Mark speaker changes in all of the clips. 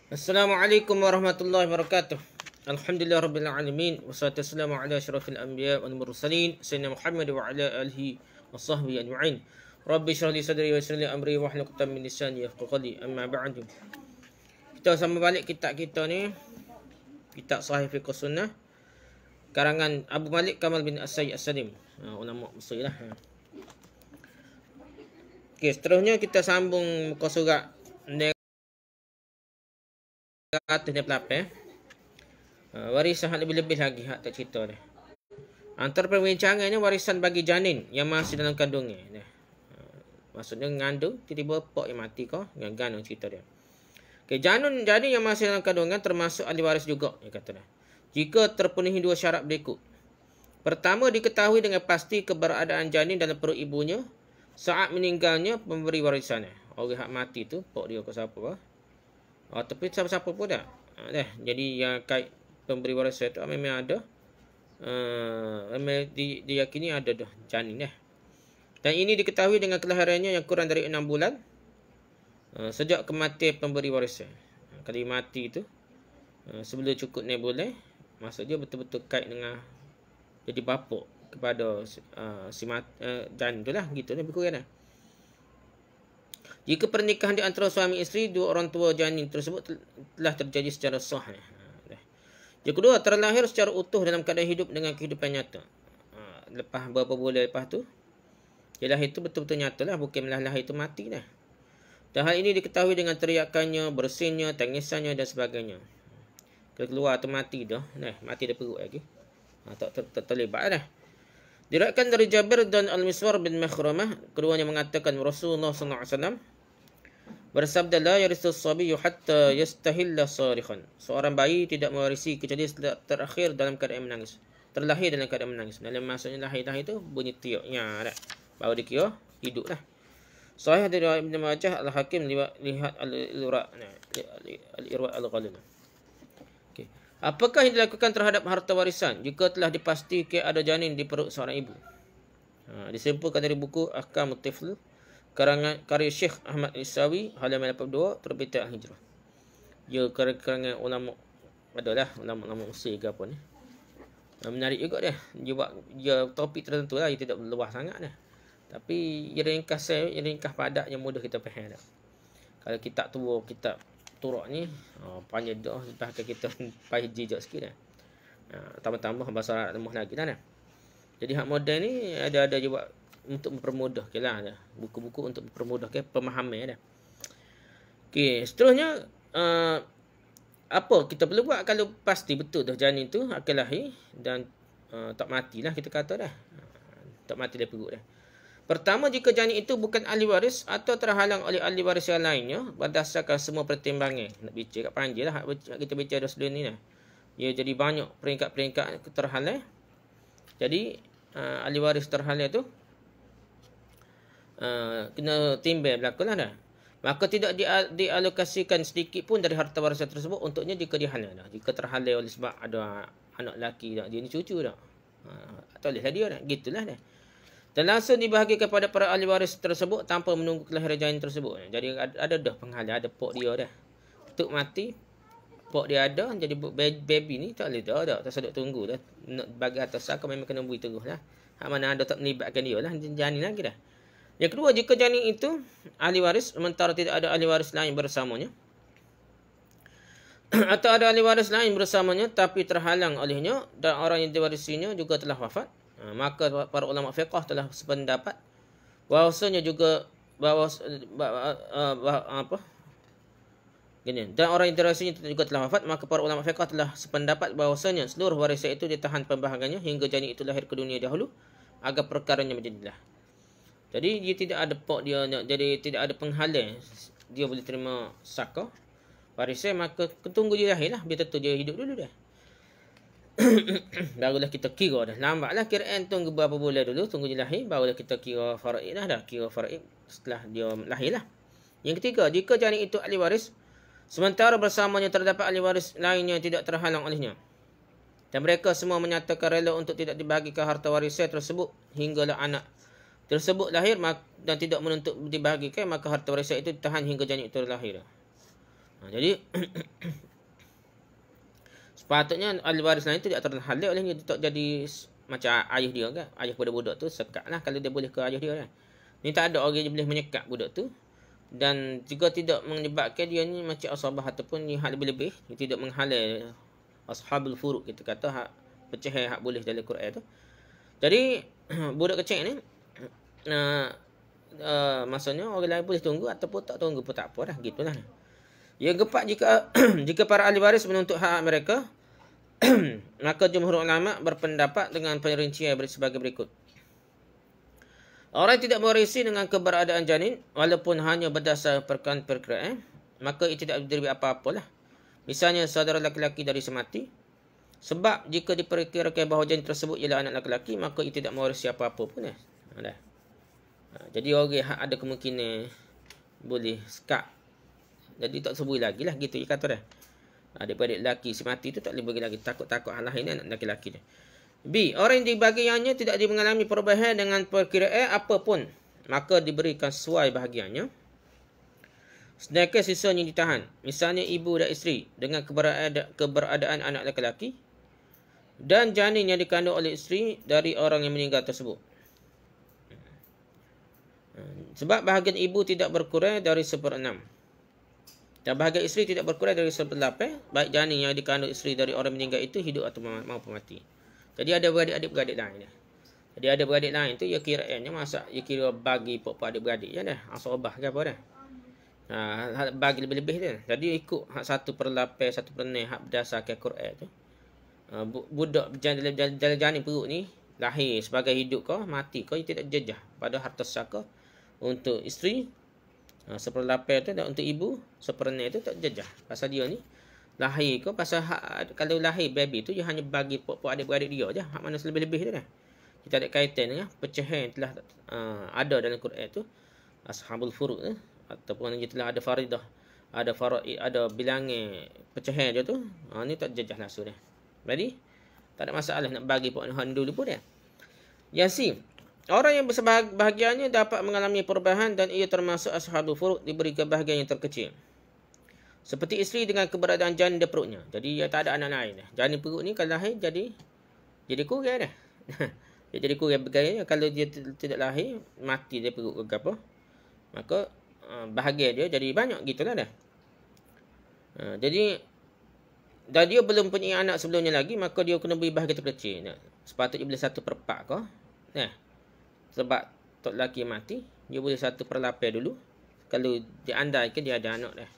Speaker 1: Assalamualaikum warahmatullahi wabarakatuh. Alhamdulillah rabbil alamin wassalatu wassalamu ala asyrafil anbiya wal mursalin sayyidina Muhammad wa ala alihi wa sahbihi ajma'in. Rabbi shrah li sadri wa yassir li amri wahlul 'uqdatam min lisani yafqahu qawli. Amma ba'du. Kita sambung balik kitab kita ni, kitab Sahih Fiqh Sunnah karangan Abu Malik Kamal bin As-Sayyid As-Salim. Ulama Mesir lah. Okey, seterusnya kita sambung muka surat 128. Warisan hak lebih-lebih lagi hak tak cerita dah. Antara perbincangannya warisan bagi janin yang masih dalam kandungnya. Maksudnya ngandung tiba-tiba pak yang mati kau dengan ganung cerita dia. Okay, janin yang masih dalam kandungan termasuk ahli waris juga, dia kata dah. Jika terpenuhi dua syarat berikut. Pertama, diketahui dengan pasti keberadaan janin dalam perut ibunya saat meninggalnya pemberi warisannya. Orang hak mati tu pak dia ke siapa bah? Tapi siapa-siapa pun dah. Jadi yang kait pemberi warisan tu memang ada. Memang diyakini ada dah janin dah. Dan ini diketahui dengan kelahirannya yang kurang dari 6 bulan sejak kematian pemberi warisan. Kalau mati tu sebelum cukup 6 bulan, maksud dia betul-betul kait dengan jadi bapa kepada janin tu lah, gitu lebih kurang dah. Jika pernikahan di antara suami isteri, dua orang tua janin tersebut telah terjadi secara sah. Yang kedua, terlahir secara utuh dalam keadaan hidup dengan kehidupan nyata. Lepas beberapa bulan lepas tu, dia lahir itu betul-betul nyata lah, bukan lahir itu mati dah. Dan hal ini diketahui dengan teriakannya, bersinnya, tangisannya dan sebagainya. Kalau keluar tu mati dah, mati dah perut lagi. Tak terlibat dah. Diriwayatkan dari Jabir dan Al-Miswar bin Makhramah, keduanya mengatakan Rasulullah SAW bersabda, la yarisus sabiyyu hatta yastahilla sarikhan. Seorang bayi tidak mewarisi kecuali terakhir dalam keadaan menangis. Terlahir dalam keadaan menangis. Dalam maksudnya lahir itu bunyi tiupnya dah. Baru dikira hidup dah. Sahih dari Ibn Majah, Al-Hakim lihat Al-Irwa Al-Ghalib. Okey. Apakah yang dilakukan terhadap harta warisan jika telah dipastikan ada janin di perut seorang ibu? Disimpulkan dari buku Ahkamut Tifl karya Syekh Ahmad Isawi, halaman 82, terbitan Al-Hijrah. Dia karangan ulama, adalah ulama Mesir ke apa ni. Menarik juga dia. Dia topik tertentu lah, dia tidak luas sangat dah. Tapi dia ringkas padat yang mudah kita faham dah. Kalau kitab tua, kitab turuk ni panjang dah, bahkan kita payah jejak sikit dah. Tambah-tambah bahasa Arab lemah lagi dah. Jadi hak moden ni ada juga untuk mempermudah lah, buku-buku untuk mempermudah pemahaman dah. Okey, seterusnya apa kita perlu buat kalau pasti betul dah janin tu akan lahir dan tak matilah, kita kata dah. Tak mati dari perut dah. Pertama, jika janin itu bukan ahli waris atau terhalang oleh ahli waris yang lainnya berdasarkan semua pertimbangan. Nak bincang kat panjang lah kita bincang sebelum ni lah. Ya, jadi banyak peringkat-peringkat terhalang. Jadi ahli waris terhalang tu kena timbang berlaku lah dah. Maka tidak dialokasikan sedikit pun dari harta warisan tersebut untuknya jika dihalang dah. Jika terhalang oleh sebab ada anak lelaki dah, dia ni cucu dah. Tak boleh lah dia dah. Gitulah dah. Dan langsung dibahagi kepada para ahli waris tersebut tanpa menunggu kelahiran janin tersebut. Jadi ada dah penghalang, ada pok dia dah. Tuk mati, pok dia ada, jadi baby ni tak boleh dah. Tak sedap tunggu dah. Nak bagi atas aku memang kena beri terus lah. Hak mana ada tak melibatkan dia lah, janin lagi dah. Yang kedua, jika janin itu ahli waris sementara tidak ada ahli waris lain bersamanya, atau ada ahli waris lain bersamanya tapi terhalang olehnya dan orang yang diwarisinya juga telah wafat, maka para ulama fiqh telah sependapat bahwasanya juga dan orang yang diwarisinya juga telah wafat, maka para ulama fiqh telah sependapat bahwasanya seluruh warisan itu ditahan pembahagiannya hingga janin itu lahir ke dunia dahulu agar perkaranya menjadilah. Jadi dia tidak ada pok dia, jadi tidak ada penghalang dia boleh terima saka warisan, maka tunggu dia lahir lah, biar tentu dia hidup dulu dah. Barulah kita kira dah. Lambatlah kiraan, tunggu berapa bulan dulu, tunggu dia lahir, barulah kita kira faraid dah. Kira faraid setelah dia lahir lah. Yang ketiga, jika janin itu ahli waris sementara bersamanya terdapat ahli waris lainnya yang tidak terhalang olehnya dan mereka semua menyatakan rela untuk tidak dibahagikan harta warisan tersebut hinggalah anak tersebut lahir dan tidak menuntut dibahagikan, maka harta warisan itu ditahan hingga janin itu lahir. Jadi sepatutnya ahli waris lain tu tidak terhalang olehnya untuk jadi macam ayah dia kan. Ayah budak-budak tu sekat lah kalau dia boleh ke ayah dia kan. Ni tak ada orang yang boleh menyekat budak tu. Dan juga tidak menyebabkan dia ni macam asabah ataupun ni hak lebih-lebih. Dia tidak menghalal ashabul furuq kita kata hak pecahan hak boleh dalam Quran tu. Jadi budak kecil ni maksudnya orang lain boleh tunggu ataupun tak tunggu pun tak apa dah gitulah. Yang keempat, jika jika para ahli waris menuntut hak mereka, maka jumhur ulama berpendapat dengan perincian sebagai berikut. Orang yang tidak mewarisi dengan keberadaan janin walaupun hanya berdasar perkiraan, maka ia tidak diberi apa-apalah. Misalnya saudara laki-laki dari semati. Sebab jika diperkirakan bahawa janin tersebut ialah anak laki-laki, maka ia tidak mewarisi apa-apa pun. Jadi orang ada kemungkinan boleh sekat. Jadi tak sebut lagi lah gitu dia kata dah. Adik-adik lelaki semati tu tak boleh bagi lagi. Takut-takut hal lain anak lelaki dia. B. Orang yang dibahagiannya tidak mengalami perubahan dengan perkiraan apapun, maka diberikan sesuai bahagiannya. Sedangkan sisanya ditahan. Misalnya ibu dan isteri dengan keberadaan anak lelaki dan janin yang dikandung oleh isteri dari orang yang meninggal tersebut. Sebab bahagian ibu tidak berkurang dari 1/6. Dan bahagian isteri tidak berkurang dari 1/8, baik janin yang dikandung isteri dari orang meninggal itu hidup atau maupun mati. Jadi ada beradik-beradik lain. Jadi ada beradik lain tu ia kiraannya ia kira bagi pokok adik-beradik je dah. Asabah ke apa dah. Bagi lebih-lebih dia. Jadi ikut hak 1/8, 1/6 hak berdasarkan Quran tu. Budak dalam janin perut ni lahir sebagai hidup kau, mati kau, ia tidak jejah pada harta saka untuk isteri. 1/8 tu dan untuk ibu 1/6 tu tak jejah. Pasal dia ni lahir kau, pasal kalau lahir baby tu dia hanya bagi pokok adik-beradik dia je. Hak mana selebih-lebih tu dah. Kita ada kaitan dengan pecahan telah ada dalam Quran tu. Ashabul furuq ataupun dia telah ada faridah, ada faraid, ada bilangan pecahan dia tu. Ni tak jejah langsung dah. Jadi tak ada masalah nak bagi pokok dulu pun dah. Yang C. Orang yang bersebahagiannya dapat mengalami perubahan dan ia termasuk ashabul furuq diberi kebahagiaan yang terkecil. Seperti isteri dengan keberadaan janin di perutnya. Jadi dia tak ada anak lain dah. Janin perut ni kalau lahir jadi kurang dah. Dia jadi kurang bergaya. Kalau dia tidak lahir, mati dia perut ke apa, maka bahagia dia jadi banyak gitulah dah. Jadi dan dia belum punya anak sebelumnya lagi, maka dia kena beri bahagian terkecil. Sepatutnya boleh 1/4 kau. Sebab tok lelaki mati, dia boleh 1/8 dulu. Kalau diandaikan dia ada anak dah.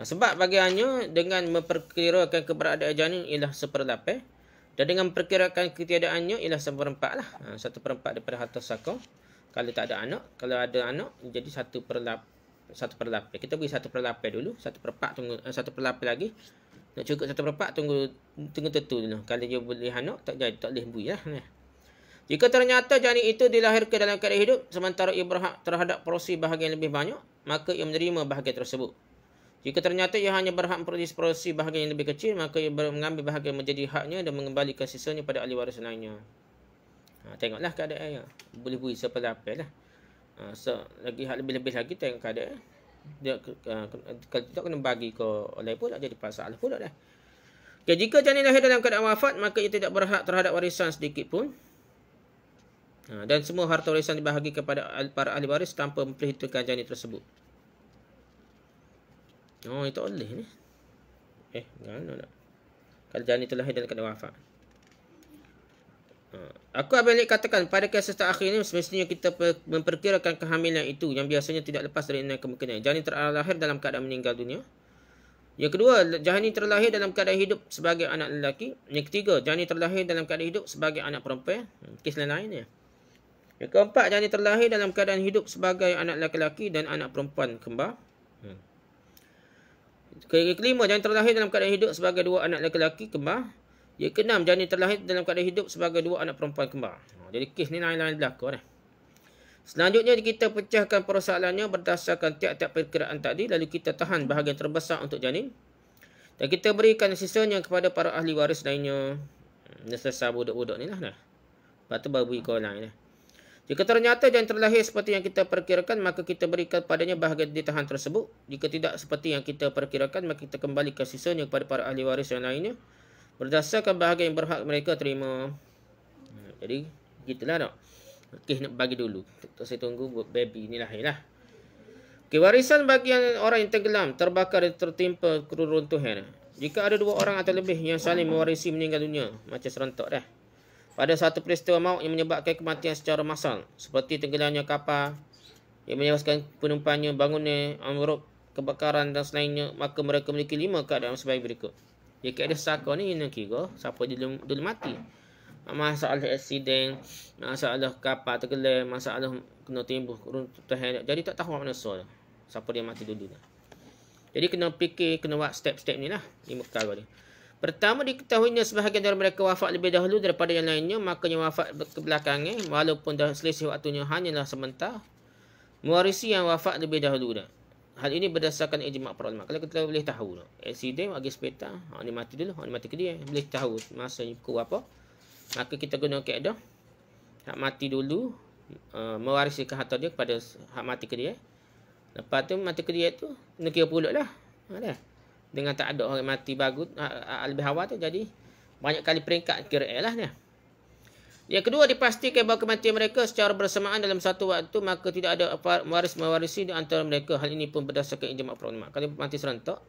Speaker 1: Sebab bagiannya dengan memperkirakan keberadaan janin ialah 1/8 dan dengan memperkirakan ketiadaannya ialah 1/4 lah. 1/4 daripada harta saka. Kalau tak ada anak, kalau ada anak jadi 1/8. Kita beri 1/8 dulu, 1/4 tunggu 1/8 lagi. Nak cukup 1/4 tunggu tentu dulu. Kalau dia boleh anak tak boleh beri lah. Jika ternyata janin itu dilahirkan dalam keadaan hidup sementara ia berhak terhadap porsi bahagian lebih banyak, maka ia menerima bahagian tersebut. Jika ternyata ia hanya berhak memperoleh porsi bahagian yang lebih kecil, maka ia mengambil bahagian menjadi haknya dan mengembalikan sisanya pada ahli waris lainnya. Tengoklah keadaan. Boleh beri 1/8 lah. Lagi hak lebih-lebih lagi tengok keadaan. Dia kalau tidak kena bagi ke oleh pula jadi pasal pula dah. Okay, jika janin lahir dalam keadaan wafat, maka ia tidak berhak terhadap warisan sedikit pun. Dan semua harta warisan dibahagi kepada para ahli waris tanpa memperhitungkan janin tersebut. Itu boleh ni. Kalau janin itu lahir dalam keadaan wafat. Aku balik katakan pada kes terakhir ini semestinya kita memperkirakan kehamilan itu yang biasanya tidak lepas dari 6 kemungkinan. Janin terlahir dalam keadaan meninggal dunia. Yang kedua, janin terlahir dalam keadaan hidup sebagai anak lelaki. Yang ketiga, janin terlahir dalam keadaan hidup sebagai anak perempuan. Kes lain-lain ya. Yang keempat, janin terlahir dalam keadaan hidup sebagai anak lelaki dan anak perempuan kembar. Yang kelima, janin terlahir dalam keadaan hidup sebagai 2 anak lelaki kembar. Yang keenam, janin terlahir dalam keadaan hidup sebagai 2 anak perempuan kembar. Jadi kes ni lain-lain berlaku dah. Selanjutnya kita pecahkan persoalannya berdasarkan tiap-tiap perkiraan tadi, lalu kita tahan bahagian terbesar untuk janin dan kita berikan sisanya kepada para ahli waris lainnya. Selesai budak-budak ni lah. Lepas tu baru beri ke orang lain lah. Jika ternyata jangan terlahir seperti yang kita perkirakan, maka kita berikan padanya bahagian ditahan tersebut. Jika tidak seperti yang kita perkirakan, maka kita kembalikan sisanya kepada para ahli waris yang lainnya berdasarkan bahagian yang berhak mereka terima. Jadi gitulah tak. Okey, nak bagi dulu. Saya tunggu buat baby ni lahir lah. Okey, warisan bagian orang yang tenggelam, terbakar dan tertimpa keruntuhan. Jika ada 2 orang atau lebih yang saling mewarisi meninggal dunia, macam serentak dah. Pada satu peristiwa maut yang menyebabkan kematian secara massal, seperti tenggelamnya kapal yang menewaskan penumpangnya, bangunnya, amruk, kebakaran dan selainnya, maka mereka memiliki 5 keadaan sebagai berikut. Jika ada saka ni, nak kira siapa dulu mati. Masalah aksiden, masalah kapal tenggelam, masalah kena timbul runtuhan. Jadi tak tahu mana soal siapa dia mati dulu. Jadi kena fikir, kena buat step-step ni lah. 5 perkara ni. Pertama, diketahuinya sebahagian dari mereka wafat lebih dahulu daripada yang lainnya, makanya wafat kebelakangnya, walaupun dah selisih waktunya hanyalah sebentar, mewarisi yang wafat lebih dahulu dah. Hal ini berdasarkan ijma' para ulama. Kalau kita boleh tahu, aksiden bagi sepeta, ni mati dulu, ni mati ke dia, boleh tahu masa pukul apa, maka kita guna kaedah hak mati dulu, mewariskan harta dia kepada hak mati ke dia. Lepas tu mati ke dia tu, kena kira pulak lah. Dengan tak ada orang mati bagus, lebih awal tu, jadi banyak kali peringkat kira lah ni. Yang kedua, dipastikan bahawa kematian mereka secara bersamaan dalam satu waktu, maka tidak ada mewarisi di antara mereka. Hal ini pun berdasarkan ijma' para ulama. Kalau mati serentak,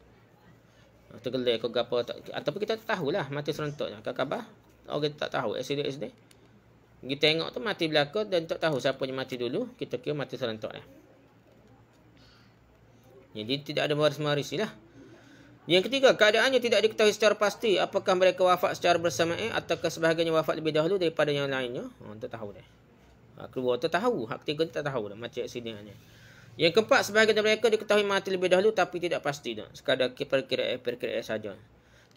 Speaker 1: tergelai ke apa, ataupun kita tahulah mati serentak. Kalau khabar, orang tak tahu, aksiden. Kita tengok tu mati belakang dan tak tahu siapa yang mati dulu, kita kira mati serentak lah. Jadi tidak ada mewarisi lah. Yang ketiga, keadaannya tidak diketahui secara pasti apakah mereka wafat secara bersamaan ataukah sebahagiannya wafat lebih dahulu daripada yang lainnya. Tak tahu dah. Keluar tak tahu, hak ketiga tak tahu dah macam aksidennya. Yang keempat, sebahagian dari mereka diketahui mati lebih dahulu tapi tidak pasti dah. Sekadar perkiraan saja.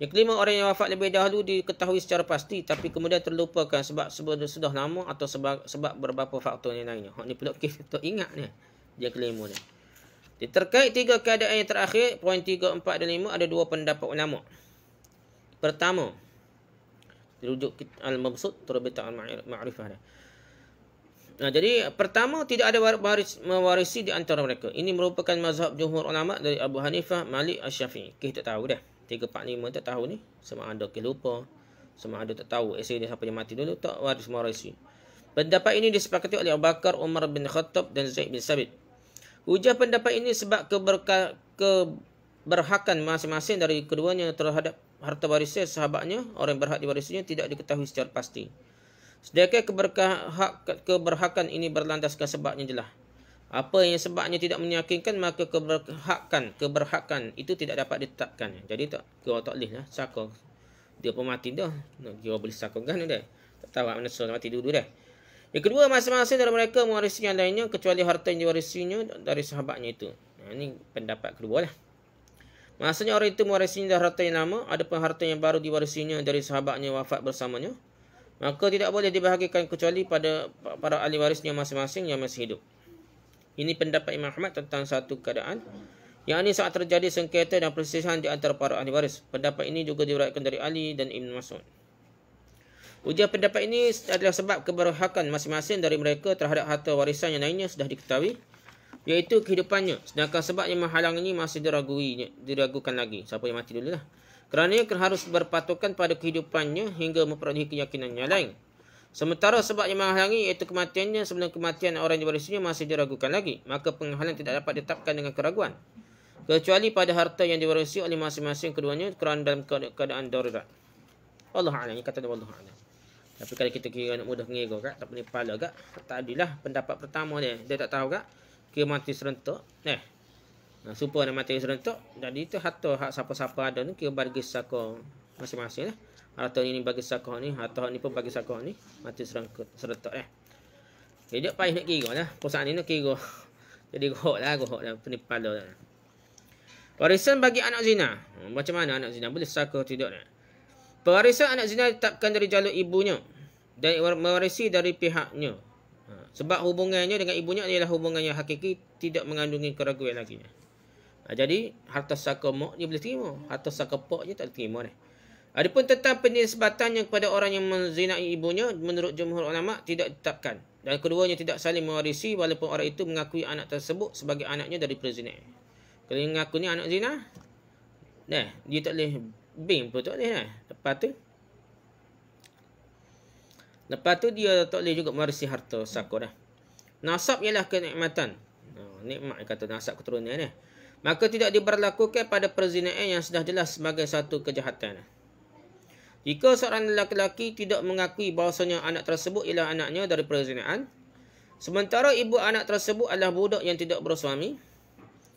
Speaker 1: Yang kelima, orang yang wafat lebih dahulu diketahui secara pasti tapi kemudian terlupakan sebab sudah lama atau sebab beberapa faktor yang lainnya. Hak ni perlu kita ingat ni. Yang kelima ni. Terkait 3 keadaan yang terakhir, poin 3, 4 dan 5, ada 2 pendapat ulama. Pertama, dirujuk al-mabsut terbitan al-ma'rifah. Jadi pertama, tidak ada mewarisi di antara mereka. Ini merupakan mazhab jumhur ulama dari Abu Hanifah, Malik, Asy-Syafi'i. Kita tak tahu dah. 3, 4, 5 tak tahu ni. Sama ada lupa, sama ada tak tahu dia siapa yang mati dulu, tak mewarisi. Pendapat ini disepakati oleh Abu Bakar, Umar bin Khattab dan Zaid bin Sabit. Hujah pendapat ini sebab keberhakan masing-masing dari keduanya terhadap harta warisan sahabatnya, orang yang berhak diwarisinya, tidak diketahui secara pasti. Sedangkan keberhakan ini berlandaskan sebabnya jelas. Apa yang sebabnya tidak meyakinkan, maka keberhakan itu tidak dapat ditetapkan. Jadi tak kira tak boleh lah saka. Dia pun mati dah. Nak kira boleh saka kan dah. Tak tahu mana soal mati dulu dah. Yang kedua, masing-masing dari mereka mewarisi yang lainnya kecuali harta yang diwarisinya dari sahabatnya itu. Ini pendapat kedua lah. Maksudnya orang itu mewarisinya dari harta yang lama, adapun harta yang baru diwarisinya dari sahabatnya wafat bersamanya, maka tidak boleh dibahagikan kecuali pada para ahli warisnya masing-masing yang masih hidup. Ini pendapat Imam Ahmad tentang satu keadaan. Yang ini saat terjadi sengketa dan perselisihan di antara para ahli waris. Pendapat ini juga diriwayatkan dari Ali dan Ibn Mas'ud. Ujian pendapat ini adalah sebab keberhakan masing-masing dari mereka terhadap harta warisan yang lainnya sudah diketahui, iaitu kehidupannya. Sedangkan sebab yang menghalang ini masih diragukan lagi. Siapa yang mati dulu lah. Kerana ia harus berpatokan pada kehidupannya hingga memperolehi keyakinan yang lain. Sementara sebab yang menghalangi iaitu kematiannya sebelum kematian orang yang diwarisinya masih diragukan lagi. Maka penghalang tidak dapat ditetapkan dengan keraguan. Kecuali pada harta yang diwarisi oleh masing-masing keduanya kerana dalam keadaan darurat. Wallahu a'lam. Kata wallahu a'lam. Tapi kalau kita kira nak mudah mengira kak, tak pening kepala kak, tak adilah pendapat pertama dia. Dia tak tahu kak, kira mati serentak. Supaya nak mati serentak, jadi itu harta hak siapa-siapa ada ni kira bagi saka masing-masing lah. Harta ini bagi saka ni, harta ni pun bagi saka ni, mati serentak . Jadi tak payah nak kira lah. Perusahaan ni nak kira. Jadi gohok lah pening kepala lah. Warisan bagi anak zina. Macam mana anak zina? Boleh saka tidak? Pewarisan anak zina ditetapkan dari jalur ibunya dan mewarisi dari pihaknya. Sebab hubungannya dengan ibunya adalah hubungan yang hakiki, tidak mengandungi keraguan lagi. Jadi harta saka mak dia boleh terima, harta saka pak je tak boleh terima dah. Adapun tentang penisbatannya kepada orang yang menzinai ibunya, menurut jumhur ulama tidak ditetapkan. Dan keduanya tidak saling mewarisi walaupun orang itu mengakui anak tersebut sebagai anaknya dari perzinahan. Kalau yang mengaku ni anak zina, dia tak boleh bin pun tak boleh dah. Lepas tu dia tak boleh juga mewarisi harta saka dah. Nasab ialah kenikmatan. Nikmat kata nasab keturunan ni. Maka tidak diberlakukan pada perzinahan yang sudah jelas sebagai satu kejahatan. Jika seorang lelaki tidak mengakui bahawasanya anak tersebut ialah anaknya dari perzinahan, sementara ibu anak tersebut adalah budak yang tidak bersuami,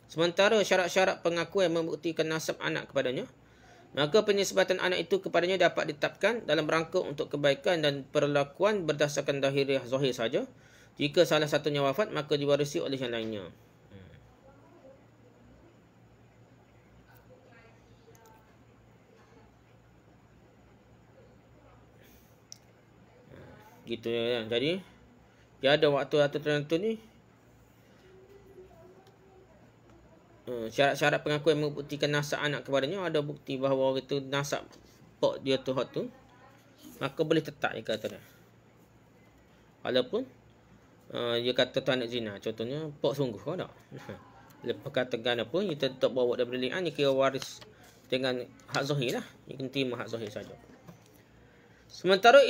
Speaker 1: sementara syarat-syarat pengakuan membuktikan nasab anak kepadanya, maka penisbatan anak itu kepadanya dapat ditetapkan dalam rangka untuk kebaikan dan perlakuan berdasarkan zahiriah zahir saja. Jika salah satunya wafat, maka diwarisi oleh yang lainnya. Gitu ya. Jadi dia ada waktu-waktu tertentu ni, syarat-syarat pengakuan membuktikan nasab anak kepadanya, ada bukti bahawa itu nasab pok dia tu hak tu, maka boleh tetap dia kata dah. Walaupun dia kata tu anak zina, contohnya pok sungguh kau tak. Lepas kata gana pun dia tetap bawa daripada li'an, dia kira waris dengan hak zahir lah, dia kena terima hak zahir saja. Sementara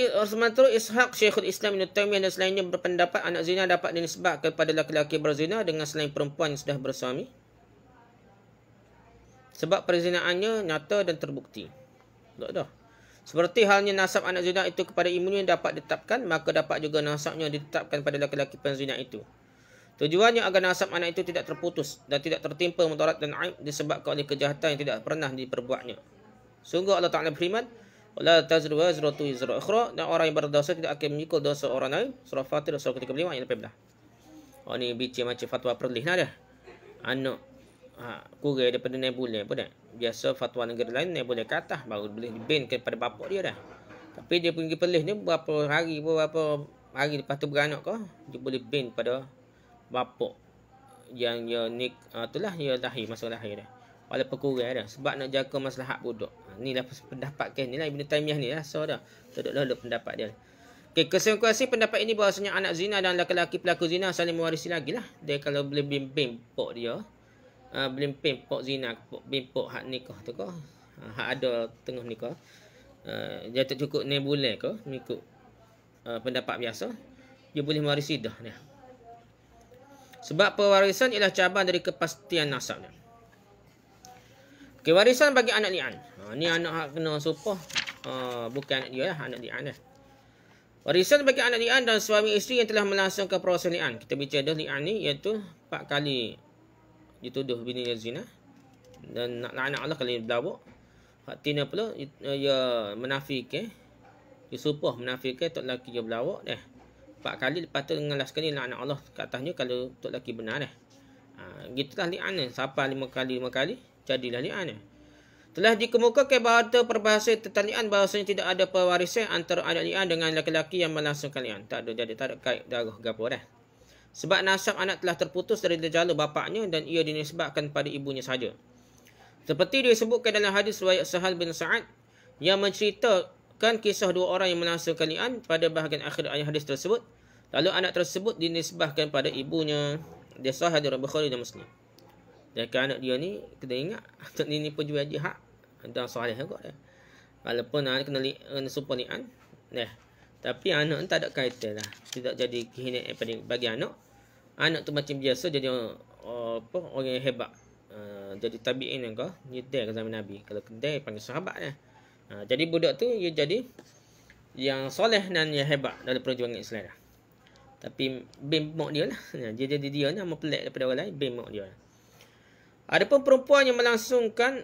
Speaker 1: Ishaq Syekhul Islam Ibn Taimiyah dan selainnya berpendapat anak zina dapat dinisbahkan kepada lelaki berzina dengan selain perempuan yang sudah bersuami, sebab perzinaannya nyata dan terbukti. Tak. Seperti halnya nasab anak zina itu kepada ibunya dapat ditetapkan, maka dapat juga nasabnya ditetapkan pada lelaki penzina itu. Tujuannya agar nasab anak itu tidak terputus dan tidak tertimpa mudarat dan aib disebabkan oleh kejahatan yang tidak pernah diperbuatnya. Sungguh Allah Ta'ala berfirman, "La tazru wazratu wizra ukhra," dan orang yang berdosa tidak akan memikul dosa orang lain. Surah Fatir surah ke-35 ayat 18. Ni bincang macam fatwa perlih lah dah. Anak kurang daripada 9 bulan pun dah. Biasa fatwa negara lain 9 bulan ke atas baru boleh diban kepada bapak dia dah. Tapi dia pergi perlih ni berapa hari lepas tu beranak kau, dia boleh ban pada bapak yang dia itulah dia lahir masa lahir dah. Walaupun kurang dah sebab nak jaga maslahat budak. Inilah pendapat ni lah Ibn Taimiyah ni lah. So dah duduk pendapat dia. Okay, kesimpulan pendapat ini bahawasanya anak zina dan lelaki pelaku zina saling mewarisi lagi lah. Dia kalau boleh bimbing pok dia, boleh bimbing pok zina, bimbing pok hak nikah tu kau, hak ada tengah nikah, dia tak cukup 9 bulan kau mengikut pendapat biasa, dia boleh mewarisi dah ni. Sebab pewarisan ialah cabang dari kepastian nasab dia. Okay, warisan bagi anak li'an. Ni anak hak kena supah. Bukan anak dia lah, anak li'an lah. Warisan bagi anak li'an dan suami isteri yang telah melangsungkan proses li'an. Kita bicara li'an ni iaitu 4 kali dituduh bini dia zina. Dan nak laknat Allah kalau dia berlawak. Hak tina pula ia menafikan. Dia supah menafikan tok lelaki dia berlawak dah. 4 kali lepas tu dengan last kali laknat Allah ke atasnya kalau tok lelaki benar dah. Gitulah li'an ni. Siapa 5 kali jadilah li'an. Telah dikemukakan bahawa perbahasan tentang li'an bahawasanya tidak ada pewarisan antara anak li'an dengan lelaki yang melangsungkan li'an. Tak ada kait darah gapo dah. Sebab nasab anak telah terputus dari jalur bapaknya dan ia dinisbahkan pada ibunya saja. Seperti disebutkan dalam hadis riwayat Sahal bin Sa'ad yang menceritakan kisah 2 orang yang melangsungkan li'an pada bahagian akhir ayat hadis tersebut. Lalu anak tersebut dinisbahkan pada ibunya. Dia sahih dari Bukhari dan Muslim. Dan anak dia ni kena ingat anak ni pun juga hak dan soleh juga dah. Walaupun anak kena supah li'an dah. Tapi anak ni tak ada kaitan lah. Tidak jadi kehinaan bagi anak. Anak tu macam biasa jadi orang yang hebat. Jadi tabi'in kau nyedai ke zaman Nabi. Kalau kedai panggil sahabat dah. Jadi budak tu dia jadi yang soleh dan yang hebat dalam perjuangan Islam dah. Tapi bimok dia lah. Dia jadi dia ni amat pelik daripada orang lain, bimok dia lah. Adapun perempuan yang melangsungkan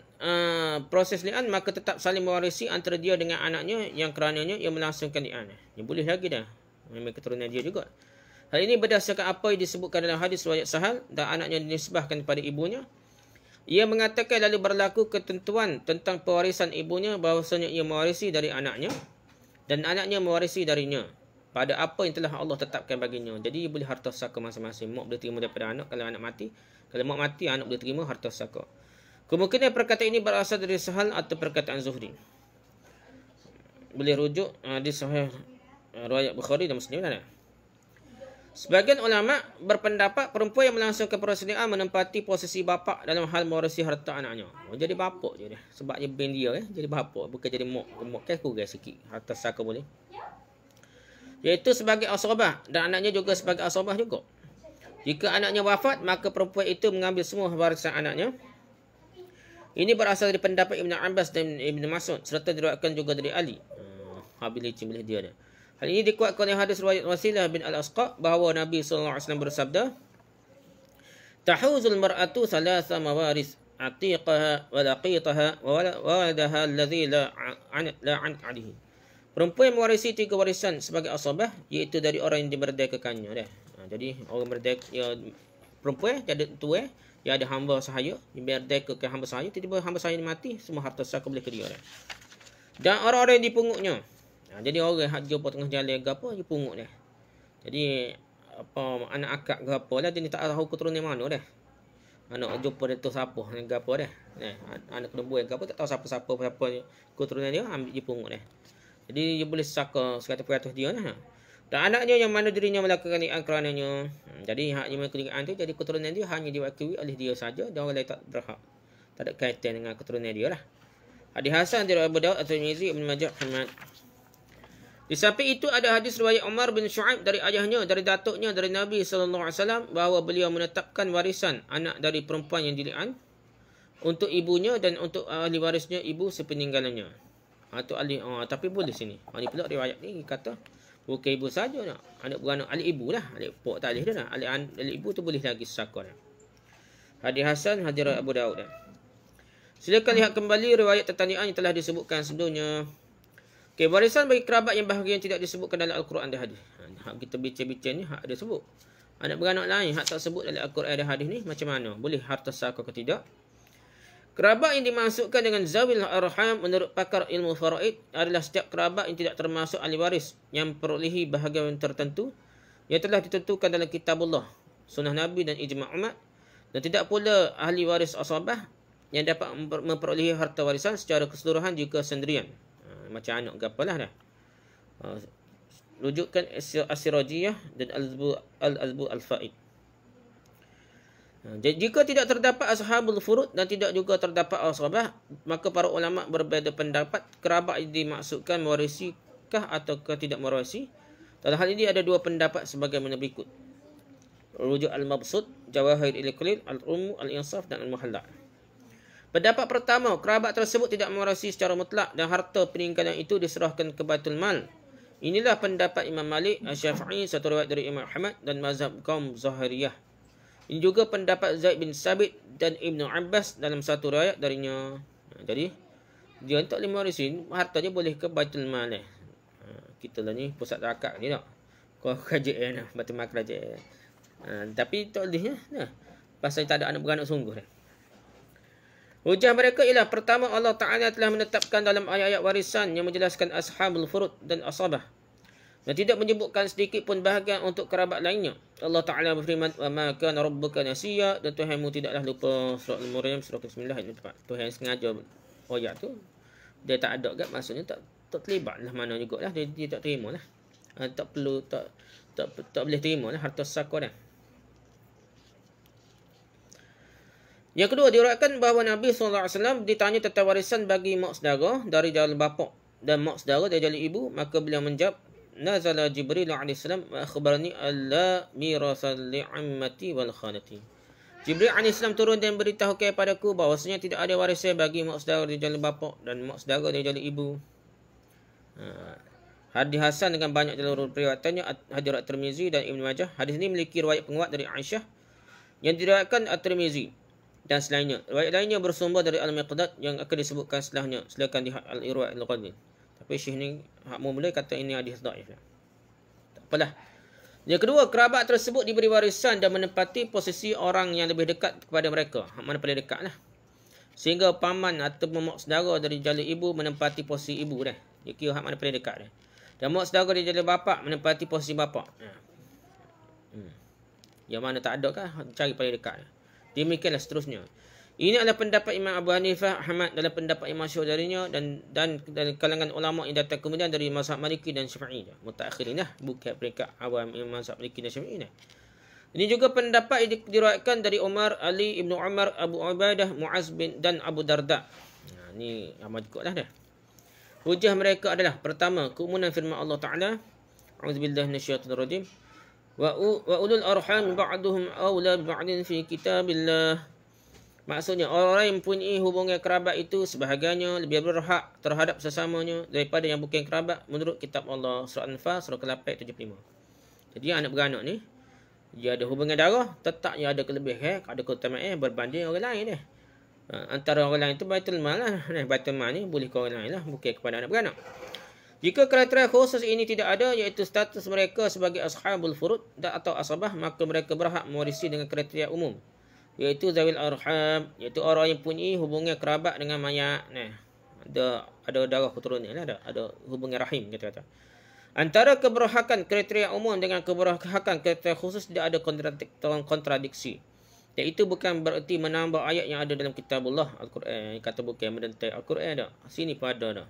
Speaker 1: proses li'an maka tetap saling mewarisi antara dia dengan anaknya yang kerananya ia melangsungkan li'an. Dia boleh lagi dah. Memang keturunan dia juga. Hal ini berdasarkan apa yang disebutkan dalam hadis riwayat Sahal dan anaknya dinisbahkan kepada ibunya. Ia mengatakan lalu berlaku ketentuan tentang pewarisan ibunya bahawasanya ia mewarisi dari anaknya dan anaknya mewarisi darinya pada apa yang telah Allah tetapkan baginya. Jadi ia boleh harta saka masing-masing. Mak boleh terima daripada anak kalau anak mati. Kalau mak mati, anak boleh terima harta saka. Kemungkinan perkataan ini berasal dari Sahal atau perkataan Zuhri. Boleh rujuk di Sahih riwayat Bukhari dan Muslim ada. Sebagian ulama berpendapat perempuan yang melangsungkan persediaan menempati posisi bapa dalam hal mewarisi harta anaknya. Jadi bapa je dia. Sebabnya ben dia jadi bapa, bukan jadi mak. Mak kan kurang sikit. Harta saka boleh. Iaitu sebagai asabah dan anaknya juga sebagai asabah juga. Jika anaknya wafat, maka perempuan itu mengambil semua warisan anaknya. Ini berasal dari pendapat Ibn Abbas dan Ibn Mas'ud serta diriwayatkan juga dari Ali. Habiliti boleh dia ada. Hal ini dikuatkan oleh hadis riwayat Wasilah bin Al-Asqa bahawa Nabi SAW bersabda, "Tahuzul mar'atu thalatha mawaris atiqaha wa laqitaha wa waladaha alladhi la 'an 'alayhi." Perempuan yang mewarisi 3 warisan sebagai asabah, iaitu dari orang yang dimerdekakannya. Jadi orang merdeka, ya, perempuan jadi tua, dia ada hamba sahaya, dimerdekakan hamba sahaya, tiba-tiba hamba sahaya mati, semua harta saka boleh ke dia. Dan orang-orang yang dipungutnya. Jadi orang hak jumpa tengah jalan ke apa, dia pungut dia. Jadi apa anak akak ke apa lah, dia ni tak tahu keturunan mana dah. Anak jumpa dia tu siapa ke apa dah. Anak perempuan ke apa tak tahu siapa keturunan dia, ambil dia pungut dia. Jadi dia boleh saka 100% dia lah. Dan anaknya yang mana dirinya melakukan niat kerananya. Jadi haknya melakukan tu, jadi keturunan dia hanya diwakili oleh dia saja, dan orang lain tak berhak. Tak ada kaitan dengan keturunan dia lah. Hadis Hasan dari Abu Daud atau Tirmizi, Ibn Majah, Ahmad. Di samping itu ada hadis riwayat Umar bin Shu'aib dari ayahnya, dari datuknya, dari Nabi SAW bahawa beliau menetapkan warisan anak dari perempuan yang dili'an untuk ibunya dan untuk ahli warisnya ibu sepeninggalannya. Atau ahli, tapi boleh sini. Ini pula riwayat ni kata bukan ibu saja nak. Anak beranak ahli ibu lah. Ahli pok tak boleh dah nak. Ahli ibu tu boleh lagi saka dah. Hadis Hasan, hadis Abu Daud dah. Silakan lihat kembali riwayat pertanyaan yang telah disebutkan sebelumnya. Okay, warisan bagi kerabat yang bahagian tidak disebutkan dalam Al-Quran dan hadis. Hak kita bincang-bincang ni hak ada sebut. Anak beranak lain hak tak sebut dalam Al-Quran dan hadis ni macam mana? Boleh harta saka ke tidak? Kerabat yang dimasukkan dengan zawil arham menurut pakar ilmu faraid adalah setiap kerabat yang tidak termasuk ahli waris yang perolehi bahagian tertentu yang telah ditentukan dalam kitabullah, sunnah Nabi dan ijma' umat, dan tidak pula ahli waris asabah yang dapat memperolehi harta warisan secara keseluruhan jika sendirian. Macam anak ke apalah dah. Rujukkan As-Sirajiyah dan Al-Azbu Al-Faid. Jika tidak terdapat ashabul furud dan tidak juga terdapat asabah, maka para ulama berbeza pendapat kerabat yang dimaksudkan mewarisikah atau tidak mewarisi. Dalam hal ini ada 2 pendapat sebagaimana berikut. Rujuk Al-Mabsut, Jawahir Al-Qalil, Al-Ummu, Al-Insaf dan Al-Muhalla. Pendapat pertama, kerabat tersebut tidak mewarisi secara mutlak dan harta peninggalan itu diserahkan ke Baitul Mal. Inilah pendapat Imam Malik, Asy-Syafi'i, satu riwayat dari Imam Ahmad dan mazhab kaum Zahiriyah. Ini juga pendapat Zaid bin Sabit dan Ibn Abbas dalam satu riwayat darinya. Jadi, dia tak boleh mewarisi, harta dia boleh ke Baitul Mal. Kita lah ni pusat zakat ni tak. Kau kerajaan lah, Baitul Mal kerajaan. Tapi tak boleh lah. Pasal tak ada anak beranak sungguh dah. Hujah mereka ialah pertama, Allah Ta'ala telah menetapkan dalam ayat-ayat warisan yang menjelaskan ashabul furud dan asabah dan tidak menyebutkan sedikit pun bahagian untuk kerabat lainnya. Allah Ta'ala berfirman, "Wa ma kana rabbuka nasiya," dan Tuhanmu tidaklah lupa. Surah Al-Maryam surah ke-9 ayat 4. Tuhan sengaja ayat tu dia tak ada kat, maksudnya tak terlibat lah mana jugalah, dia tak terima lah. Tak perlu tak boleh terima lah harta saka dah. Yang kedua, diriwayatkan bahawa Nabi SAW ditanya tentang warisan bagi mak saudara dari jalan bapa dan mak saudara dari jalan ibu, maka beliau menjawab, "Nazala Jibril AS wa akhbarani alla mirasa li'ammati wal khanati." Jibril AS turun dan beritahu kepadaku bahawasanya tidak ada warisan bagi mak saudara dari jalan bapa dan mak saudara dari jalan ibu. Hadis Hasan dengan banyak jalur periwayatannya, hadis At-Tirmizi dan Ibn Majah. Hadis ini memiliki riwayat penguat dari Aisyah yang diriwayatkan At-Tirmizi dan selainnya. Riwayat lainnya bersumber dari Al-Miqdad yang akan disebutkan setelahnya. Silakan lihat Al-Irwa' Al-Ghazali. Tapi Syekh ni hak mula kata ini hadis dhaif. Tak apalah. Yang kedua, kerabat tersebut diberi warisan dan menempati posisi orang yang lebih dekat kepada mereka. Hak mana paling dekat lah. Sehingga paman atau mak saudara dari jalan ibu menempati posisi ibu dah. Dia kira hak mana paling dekat dah. Dan mak saudara dari jalan bapa menempati posisi bapa. Yang mana tak ada kan, cari paling dekat dah. Demikianlah seterusnya. Ini adalah pendapat Imam Abu Hanifah, Ahmad dalam pendapat yang masyhur darinya dan kalangan ulama yang datang kemudian dari mazhab Maliki dan Syafi'i. Mutaakhirin lah, bukan peringkat awam mazhab Maliki dan Syafi'i. Ini juga pendapat yang diriwayatkan dari Umar, Ali, Ibnu Umar, Abu Ubaidah, Muaz bin dan Abu Darda. Ini amat kuatlah dah. Hujah mereka adalah pertama, keumuman firman Allah Taala, A'udzubillahi minasyaitonir rajim. Wa ulul arham ba'duhum awla ba'din fi kitabillah. Maksudnya orang yang mempunyai hubungan kerabat itu sebahagiannya lebih berhak terhadap sesamanya daripada yang bukan kerabat menurut kitab Allah. Surah An-Fal surah ke-8 75. Jadi anak beranak ni dia ada hubungan darah, tetapnya ada kelebihan, ada keutamaan berbanding orang lain dia. Antara orang lain tu baitul mal lah. Baitul mal ni boleh ke orang lain lah, bukan kepada anak beranak. Jika kriteria khusus ini tidak ada, iaitu status mereka sebagai ashabul furud atau asabah, maka mereka berhak mewarisi dengan kriteria umum, iaitu zawil arham, iaitu orang yang punya hubungan kerabat dengan mayat. Ada darah keturunan lah, ada hubungan rahim kata-kata. Antara keberhakan kriteria umum dengan keberhakan kriteria khusus tidak ada kontradiksi. Iaitu bukan bererti menambah ayat yang ada dalam kitabullah Al-Quran. Kata bukan mendentai Al-Quran dah. Sini pun ada dah.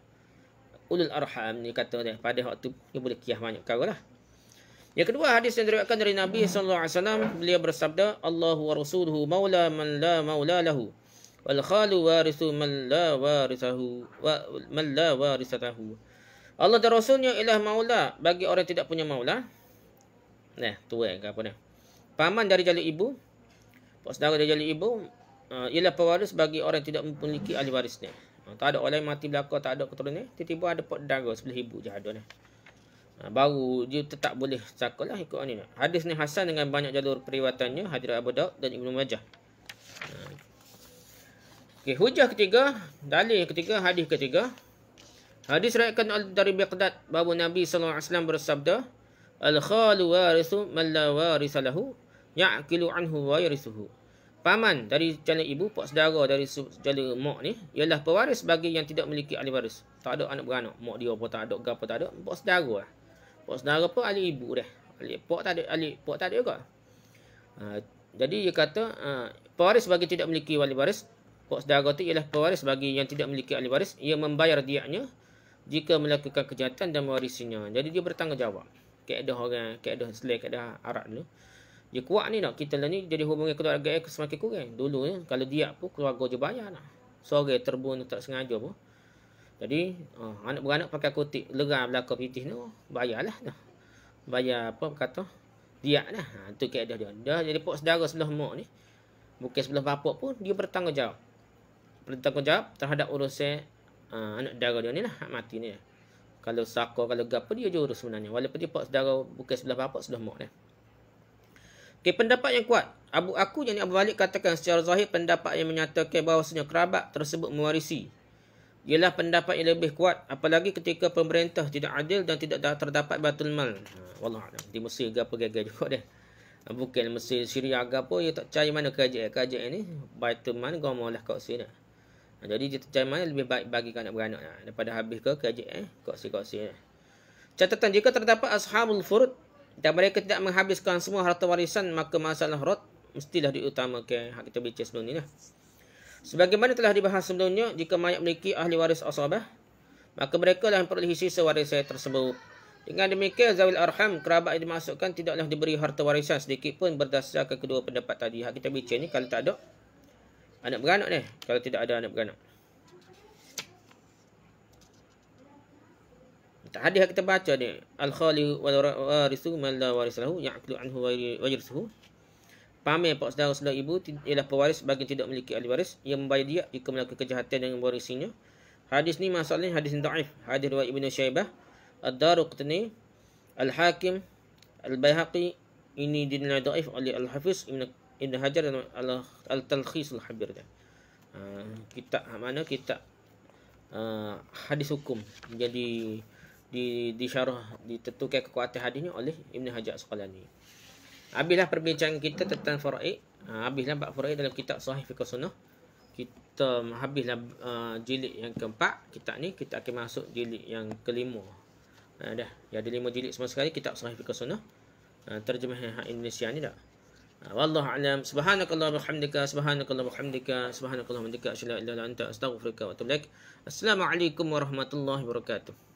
Speaker 1: Ulul arham ni kata dia. Pada waktu dia boleh kiyah banyak perkara lah. Yang kedua, hadis yang diriwayatkan dari Nabi SAW, beliau bersabda, Allahu wa rasuluhu maula man la maula lahu, wal khalu warithu man la warithahu, wa man la warithatahu. Allah dan Rasulnya ialah maula bagi orang yang tidak punya maula. Tuan ke apa ni? Paman dari jalur ibu, pak saudara dari jalur ibu, ialah pewaris bagi orang yang tidak memiliki ahli warisnya. Tak ada orang yang mati belakang, tak ada keturunan, tiba-tiba ada pak saudara sebelah ibu je ada ni. Baru dia tetap boleh cakap lah ikut ni. Hadis ni hasan dengan banyak jalur periwayatannya, hadis Abu Daud dan Ibnu Majah. Okey, hujah ketiga, dalil yang ketiga, hadis ketiga. Hadis riwayatkan dari Miqdad bahawa Nabi SAW bersabda, Al-khalu warithu man la waritha lahu, ya'kilu anhu wa yarithuhu. Paman dari jalan ibu, pak saudara dari jalan mak ni ialah pewaris bagi yang tidak memiliki ahli waris. Tak ada anak beranak, mak dia pun tak ada, gapo tak ada, pak saudara lah. Pak saudara pun ahli ibu dah. Ahli pak tak ada, ahli pak tak ada juga. Jadi dia kata pewaris bagi tidak memiliki ahli waris, pak saudara tu ialah pewaris bagi yang tidak memiliki ahli waris, ia membayar diatnya jika melakukan kejahatan dan mewarisinya. Jadi dia bertanggungjawab. Kaedah orang, kaedah Islam, kaedah Arab dulu. Dia kuat ni nak. Kita lah ni jadi hubungan keluarga semakin kurang. Dulu ni kalau dia pun keluarga je bayar nak. Sore terbunuh tak sengaja pun. Jadi anak beranak pakai kutip lerah belakang pitih ni bayarlah dah. Bayar apa kata? Dia lah. Tu kaedah dia. Dah jadi pak saudara sebelah mak ni. Bukan sebelah bapak pun dia bertanggungjawab. Bertanggungjawab terhadap urusan anak dara dia ni lah, hak mati ni. Kalau saka, kalau gapo dia je urus sebenarnya. Walaupun dia pak saudara bukan sebelah bapak, sebelah mak ni. Okey, pendapat yang kuat. Aku yang Abu Walid katakan secara zahir pendapat yang menyatakan bahawasanya kerabat tersebut mewarisi ialah pendapat yang lebih kuat, apalagi ketika pemerintah tidak adil dan tidak terdapat baitul mal. Wallah a'lam. Di Mesir gapo gagal juga dia. Bukan Mesir, Syria gapo dia tak percaya mana kerajaan ni. Baitul mal gomolah kat sini. Jadi dia percaya mana lebih baik bagi anak beranak daripada habis ke kerajaan kongsi-kongsi. Catatan, jika terdapat ashabul furud dan mereka tidak menghabiskan semua harta warisan, maka masalah rod mestilah diutamakan. Hak kita bincang sebelum ni lah. Sebagaimana telah dibahas sebelumnya, jika mayat memiliki ahli waris asabah, maka mereka lah yang perolehi sisa warisan tersebut. Dengan demikian, zawil arham, kerabat yang dimasukkan tidaklah diberi harta warisan sedikit pun berdasarkan kedua pendapat tadi. Hak kita bincang ni kalau tak ada anak beranak ni, kalau tidak ada anak beranak. Hadis yang kita baca ni, al-khali wal warithu man la warithahu ya'kulu anhu wa yarithuhu. Paman pak saudara sebelah ibu ialah pewaris bagi yang tidak memiliki ahli waris, ia membayar dia jika melakukan kejahatan dengan mewarisinya. Hadis ni masalahnya hadis dhaif. Hadis riwayat Ibnu Syaibah, Ad-Daruqutni, Al-Hakim, Al-Baihaqi. Ini dinilai dhaif oleh Al-Hafiz Ibn Hajar dalam Al-Talkhis Al-Habir. Kitab mana kitab hadis hukum. Jadi disyarah, ditentukan kekuatan hadisnya oleh Ibn Hajar Asqalani. Habislah perbincangan kita tentang faraid. Habislah bab faraid dalam kitab Sahih Fiqh Sunnah. Kita habislah jilid yang keempat. Kitab ni kita akan masuk jilid yang kelima. Dah. Ada 5 jilid semua sekali kitab Sahih Fiqh Sunnah. Terjemahan Indonesia ni dah. Wallahu a'lam. Subhanakallahumma bihamdika, subhanakallahumma bihamdika, subhanakallahumma bihamdika, asyhadu an la ilaha illa anta, astaghfiruka wa atubu ilaik. Assalamualaikum warahmatullahi wabarakatuh.